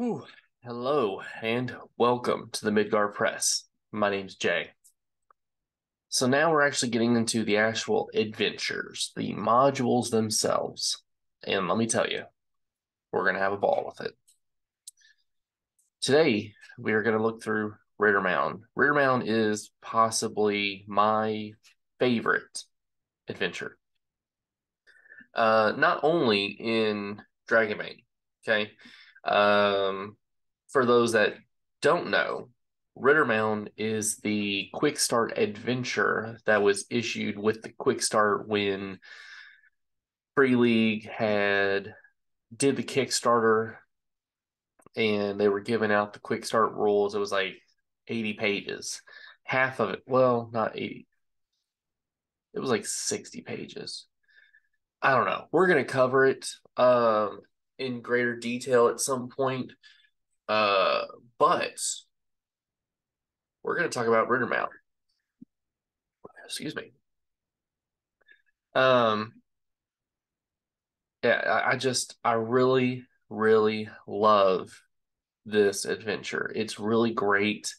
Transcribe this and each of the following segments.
Ooh, hello and welcome to the Midgar Press. My name's Jay. So now we're actually getting into the actual adventures, the modules themselves. And let me tell you, we're going to have a ball with it. Today, we are going to look through Riddermound. Riddermound is possibly my favorite adventure. Not only in Dragonbane, okay? For those that don't know, Riddermound is the quick start adventure that was issued with the quick start when Free League did the Kickstarter and they were giving out the quick start rules. It was like 80 pages. Half of it, well, not 80. It was like 60 pages. I don't know. We're going to cover it in greater detail at some point. But we're going to talk about Riddermound. Excuse me. Yeah, I really, really love this adventure. It's really great.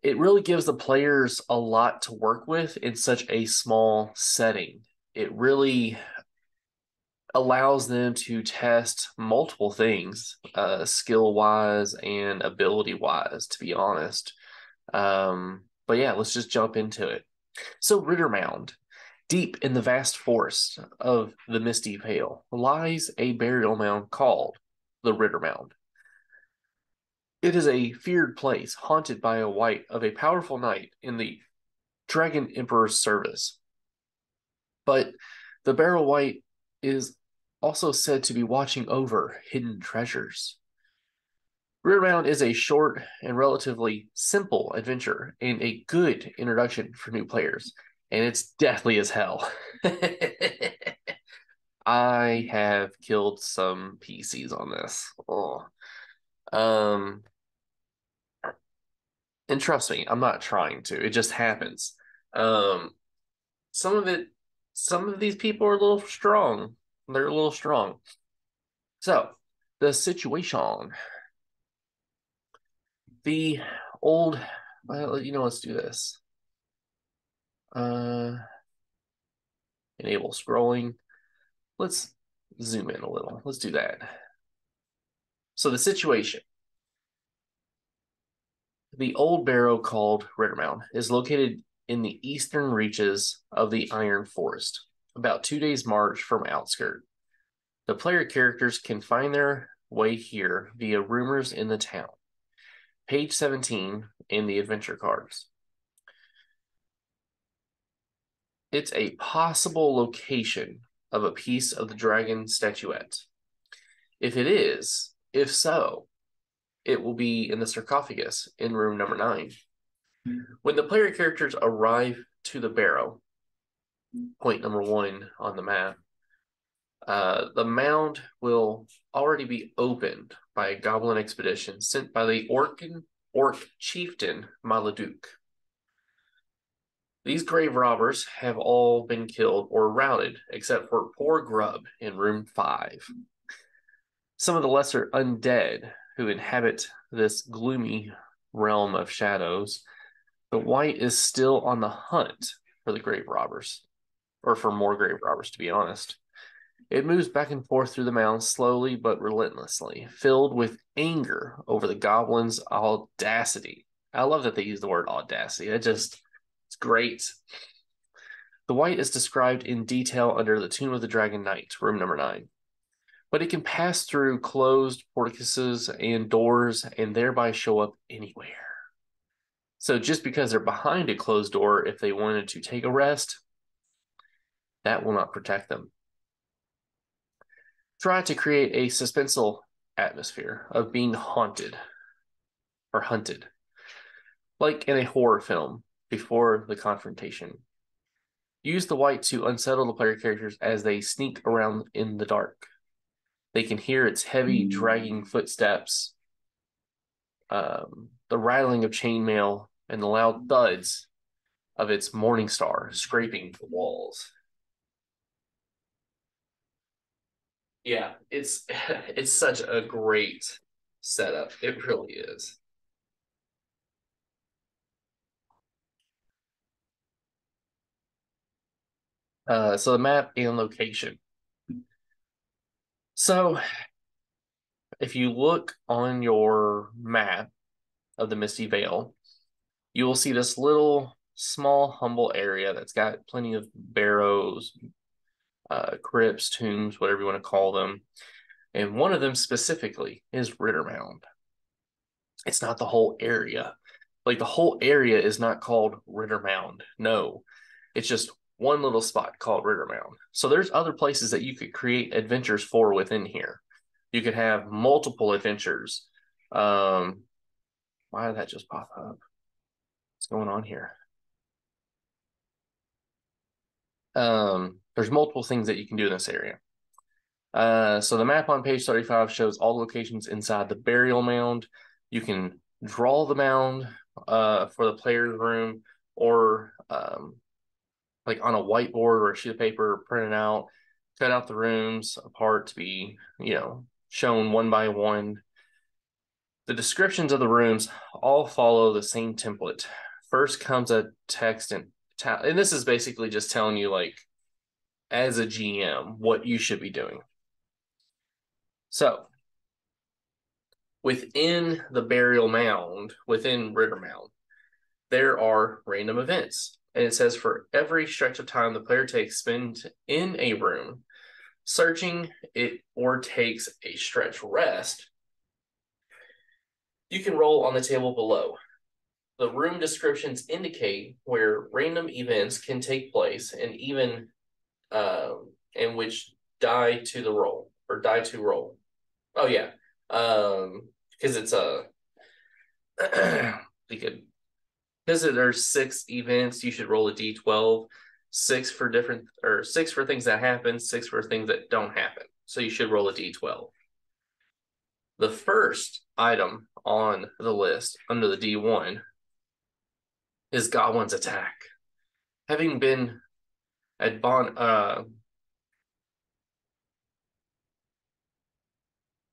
It really gives the players a lot to work with in such a small setting. It really allows them to test multiple things, skill wise and ability wise, to be honest. But yeah, let's just jump into it. So, Riddermound, deep in the vast forest of the Misty Vale, lies a burial mound called the Riddermound. It is a feared place haunted by a wight of a powerful knight in the Dragon Emperor's service. But the Barrel Wight is also said to be watching over hidden treasures. Riddermound is a short and relatively simple adventure and a good introduction for new players, and it's deathly as hell. I have killed some PCs on this. Oh. And trust me, I'm not trying to. It just happens. Um, some of it, some of these people are a little strong. They're a little strong. So, the situation. The old, well, let's do this. Enable scrolling. Let's zoom in a little. Let's do that. So the situation. The old barrow called Riddermound is located in the eastern reaches of the Iron Forest, about 2 days' march from outskirt. The player characters can find their way here via rumors in the town. Page 17 in the adventure cards. It's a possible location of a piece of the dragon statuette. If so, it will be in the sarcophagus in room number 9. When the player characters arrive to the barrow, point number 1 on the map, the mound will already be opened by a goblin expedition sent by the orc chieftain Maladuk. These grave robbers have all been killed or routed, except for poor Grub in room 5. Some of the lesser undead who inhabit this gloomy realm of shadows, the White is still on the hunt for the grave robbers, or for more grave robbers, to be honest. It moves back and forth through the mounds slowly but relentlessly, filled with anger over the goblins' audacity. I love that they use the word audacity. It's great. The White is described in detail under the Tomb of the Dragon Knight, room number 9. But it can pass through closed porticues and doors and thereby show up anywhere. So just because they're behind a closed door, if they wanted to take a rest, that will not protect them. Try to create a suspenseful atmosphere of being haunted or hunted, like in a horror film before the confrontation. Use the White to unsettle the player characters as they sneak around in the dark. They can hear its heavy, dragging footsteps, the rattling of chainmail, and the loud thuds of its morning star scraping the walls. Yeah, it's it's such a great setup. It really is. So the map and location. So if you look on your map of the Misty Vale, you will see this little small humble area that's got plenty of barrows, crypts, tombs, whatever you want to call them. And one of them specifically is Riddermound. It's not the whole area. Like the whole area is not called Riddermound. No, it's just one little spot called Riddermound. So there's other places that you could create adventures for within here. You could have multiple adventures. Um, why did that just pop up? What's going on here? There's multiple things that you can do in this area. So the map on page 35 shows all the locations inside the burial mound. You can draw the mound for the player's room, or like on a whiteboard or a sheet of paper, print it out, cut out the rooms apart to be, shown one by one. The descriptions of the rooms all follow the same template. First comes a text and this is basically just telling you, like, as a GM, what you should be doing. So within the burial mound, within Riddermound, there are random events. And it says for every stretch of time the player takes spend in a room searching it or takes a stretch rest, you can roll on the table below. The room descriptions indicate where random events can take place and even in which die to the roll or die to roll. Oh yeah, because it's a you could because there's 6 events. You should roll a d12, six for things that happen, 6 for things that don't happen. So you should roll a d12. The first item on the list under the d1 is Goblin's Attack. Having been at Bon,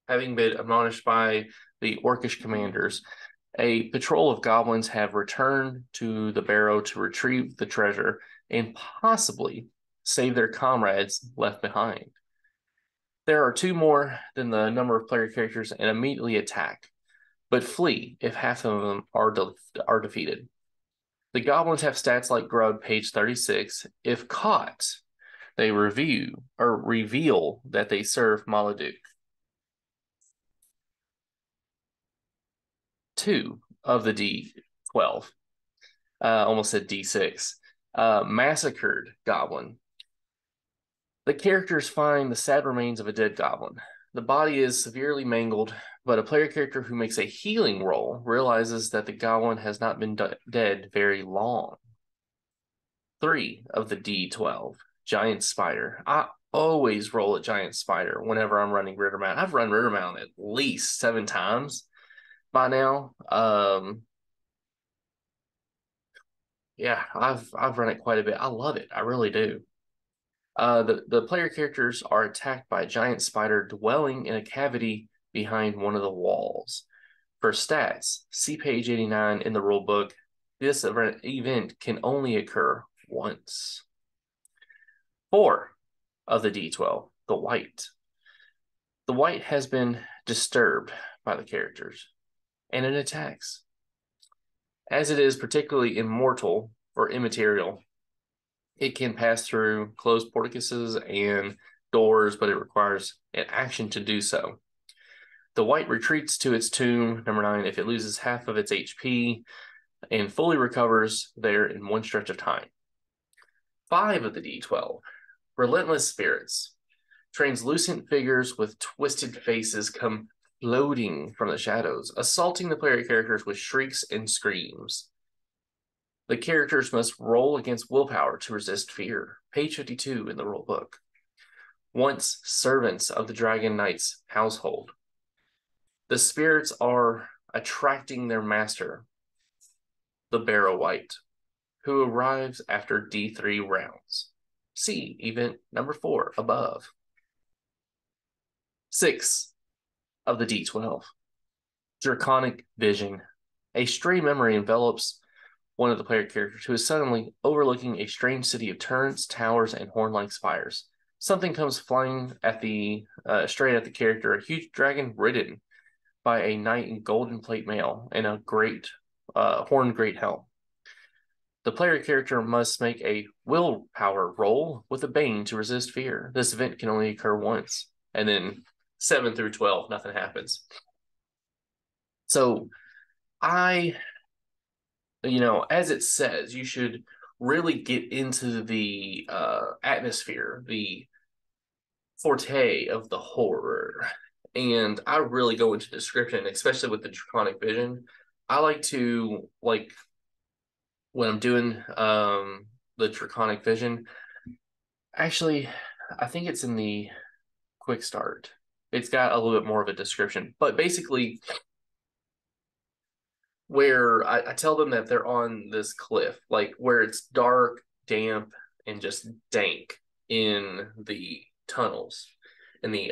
having been admonished by the Orcish commanders, a patrol of goblins have returned to the barrow to retrieve the treasure and possibly save their comrades left behind. There are 2 more than the number of player characters and immediately attack, but flee if half of them are defeated. The goblins have stats like Grub, page 36. If caught, they reveal that they serve Maleduc. 2 of the D12. Almost said D6. Massacred Goblin. The characters find the sad remains of a dead goblin. The body is severely mangled, but a player character who makes a healing roll realizes that the goblin has not been dead very long. 3 of the D12. Giant Spider. I always roll a Giant Spider whenever I'm running Riddermound. I've run Riddermound at least 7 times by now. Yeah, I've run it quite a bit. I love it. I really do. The player characters are attacked by a giant spider dwelling in a cavity behind one of the walls. For stats, see page 89 in the rulebook. This event can only occur once. 4 of the D12, the white. The white has been disturbed by the characters, and it attacks. As it is particularly immortal or immaterial, it can pass through closed porticuses and doors, but it requires an action to do so. The white retreats to its tomb, number 9, if it loses half of its HP and fully recovers there in one stretch of time. 5 of the D12, relentless spirits. Translucent figures with twisted faces come floating from the shadows, assaulting the player characters with shrieks and screams. The characters must roll against willpower to resist fear. Page 52 in the rule book. Once servants of the Dragon Knight's household. The spirits are attracting their master, the Barrow Wight, who arrives after D3 rounds. See event number 4 above. 6 of the D12. Draconic Vision. A stray memory envelops one of the player characters who is suddenly overlooking a strange city of turrets, towers, and horn-like spires. Something comes flying at straight at the character, a huge dragon ridden by a knight in golden plate mail and a horned great helm. The player character must make a willpower roll with a bane to resist fear. This event can only occur once. And then 7 through 12, nothing happens. So as it says, you should really get into the atmosphere, the forte of the horror. And I really go into description, especially with the Draconic Vision. I like to, when I'm doing the Draconic Vision, actually, I think it's in the quick start. It's got a little bit more of a description. But basically, where I tell them that they're on this cliff, where it's dark, damp, and just dank in the tunnels, in the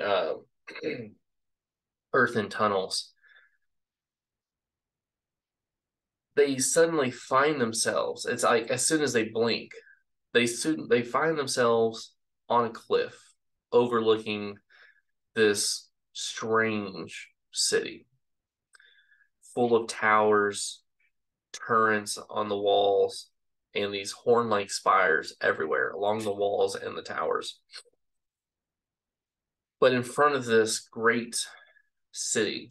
earthen tunnels. They suddenly find themselves, it's like as soon as they blink, they find themselves on a cliff overlooking this strange city full of towers, turrets on the walls, and these horn-like spires everywhere along the walls and the towers. But in front of this great city,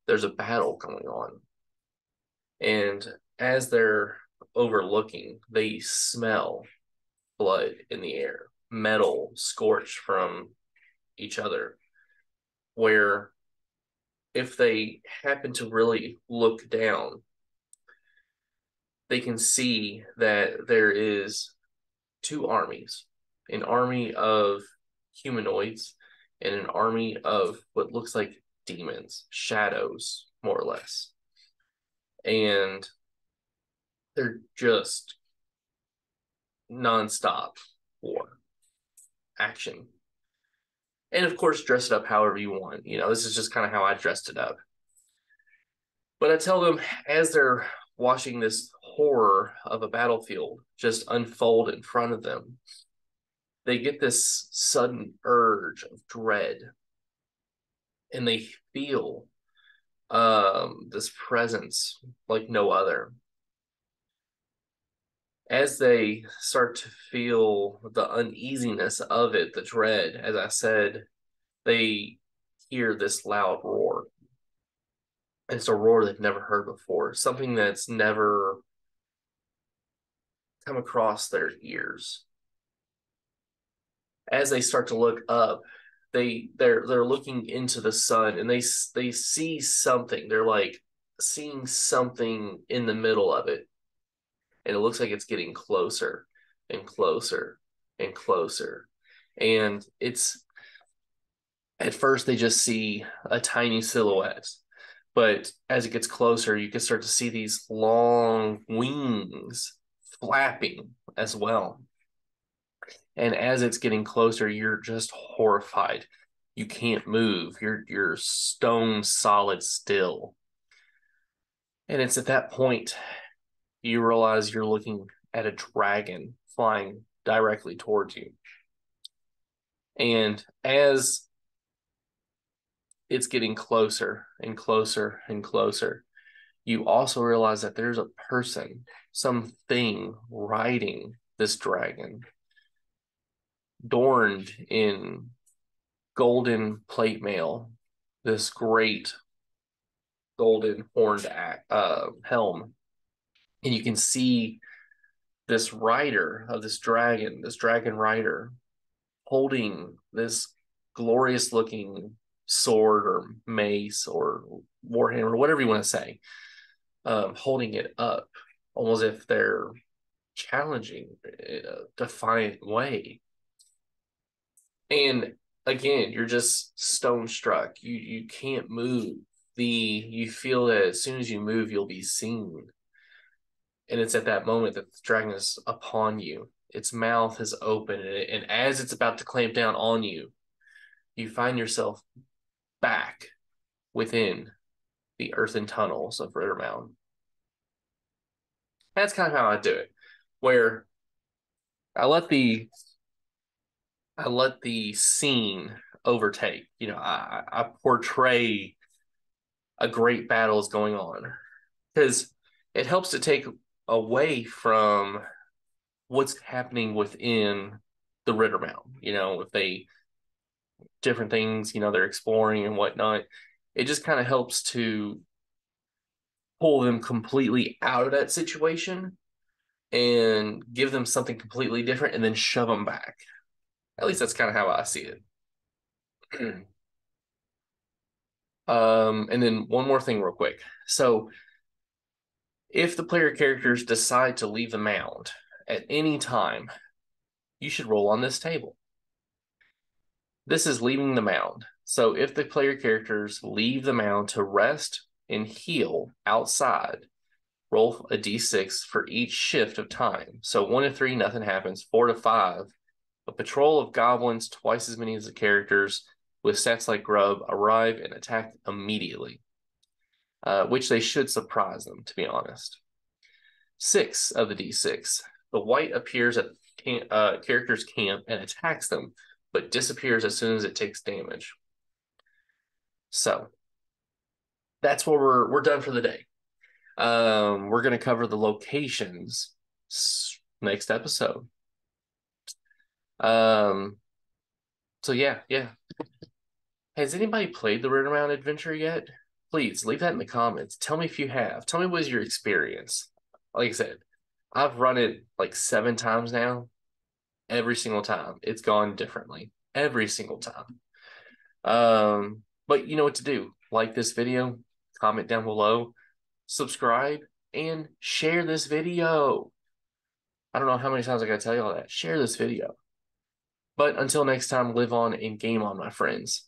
there's a battle going on. And as they're overlooking, they smell blood in the air, metal scorched from each other, where if they happen to really look down, they can see that there is 2 armies, an army of humanoids and an army of what looks like demons, shadows, more or less. And they're just nonstop war, action. And of course, dress it up however you want. This is just kind of how I dressed it up. But I tell them, as they're watching this horror of a battlefield just unfold in front of them, they get this sudden urge of dread. And they feel this presence like no other. As they start to feel the uneasiness of it, the dread, as I said, they hear this loud roar. And it's a roar they've never heard before, something that's never come across their ears. As they start to look up, they're looking into the sun, and they see something. They're like seeing something in the middle of it. And it looks like it's getting closer and closer and closer. And it's, at first they just see a tiny silhouette, but as it gets closer, you can start to see these long wings flapping as well. And as it's getting closer, you're just horrified. You can't move. You're stone solid still. And it's at that point you realize you're looking at a dragon flying directly towards you. And as it's getting closer and closer and closer, you also realize that there's a person, something riding this dragon, adorned in golden plate mail, this great golden horned helm. And you can see this rider of this dragon rider, holding this glorious looking sword or mace or warhammer, whatever you want to say, holding it up almost as if they're challenging in a defiant way. And again, you're just stone struck. You can't move. You feel that as soon as you move, you'll be seen. And it's at that moment that the dragon is upon you. Its mouth is open, and as it's about to clamp down on you, you find yourself within the earthen tunnels of Riddermound. That's kind of how I do it, where I let the scene overtake. I portray a great battle is going on because it helps to take away from what's happening within the Riddermound. If they different things, they're exploring and whatnot, it just kind of helps to pull them completely out of that situation and give them something completely different and then shove them back. At least that's kind of how I see it. And then one more thing real quick. So if the player characters decide to leave the mound at any time, you should roll on this table. This is leaving the mound. So if the player characters leave the mound to rest and heal outside, roll a d6 for each shift of time. So 1 to 3, nothing happens. 4 to 5, a patrol of goblins, twice as many as the characters, with stats like Grub, arrive and attack immediately, which they should surprise them, to be honest. 6 of the d6. The white appears at character's camp and attacks them, but disappears as soon as it takes damage. So that's where we're done for the day. We're going to cover the locations next episode. So yeah. Has anybody played the Riddermound adventure yet? Please leave that in the comments. Tell me if you have. Tell me what was your experience. Like I said, I've run it like 7 times now. Every single time, it's gone differently. Every single time. But you know what to do. Like this video, comment down below, subscribe, and share this video. I don't know how many times I gotta tell you all that. Share this video. But until next time, live on and game on, my friends.